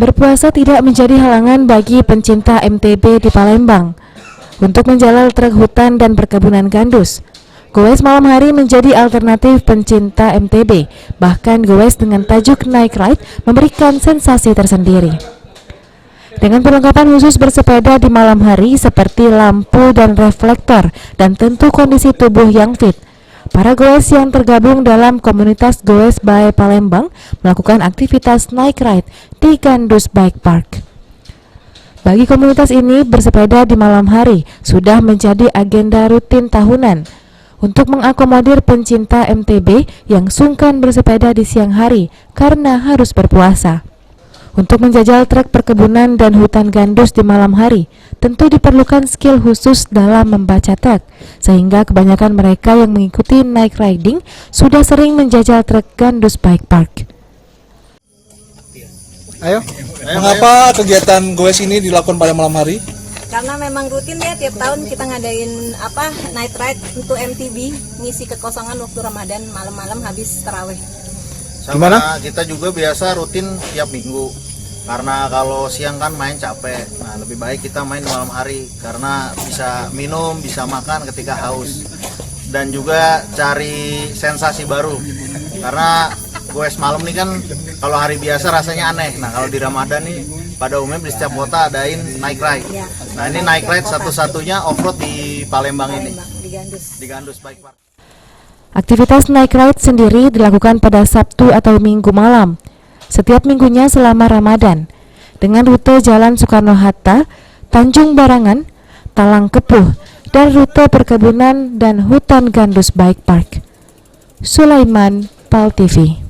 Berpuasa tidak menjadi halangan bagi pencinta MTB di Palembang untuk menjalal trek hutan dan perkebunan gandus. Goes malam hari menjadi alternatif pencinta MTB. Bahkan goes dengan tajuk Night Ride memberikan sensasi tersendiri. Dengan perlengkapan khusus bersepeda di malam hari seperti lampu dan reflektor dan tentu kondisi tubuh yang fit, para goes yang tergabung dalam komunitas Goes by Palembang melakukan aktivitas Night Ride di Gandus Bike Park. Bagi komunitas ini, bersepeda di malam hari sudah menjadi agenda rutin tahunan untuk mengakomodir pencinta MTB yang sungkan bersepeda di siang hari karena harus berpuasa. Untuk menjajal trek perkebunan dan hutan gandus di malam hari, tentu diperlukan skill khusus dalam membaca trek, sehingga kebanyakan mereka yang mengikuti night riding sudah sering menjajal trek Gandus Bike Park. Ayo, mengapa kegiatan goes ini dilakukan pada malam hari? Karena memang rutin ya, tiap tahun kita ngadain night ride untuk MTB, ngisi kekosongan waktu Ramadan malam-malam habis tarawih. Sama kita juga biasa rutin tiap minggu, karena kalau siang kan main capek. Nah, lebih baik kita main malam hari karena bisa minum, bisa makan ketika haus, dan juga cari sensasi baru. Karena goes malam nih kan kalau hari biasa rasanya aneh. Nah, kalau di Ramadan nih pada umumnya di setiap kota adain night ride. Nah, ini night ride satu-satunya off-road di Palembang ini, di Gandus Bike Park. Aktivitas night ride sendiri dilakukan pada Sabtu atau Minggu malam, setiap minggunya selama Ramadan, dengan rute Jalan Soekarno-Hatta, Tanjung Barangan, Talang Kepuh, dan rute perkebunan dan hutan Gandus Bike Park. Sulaiman, PAL TV.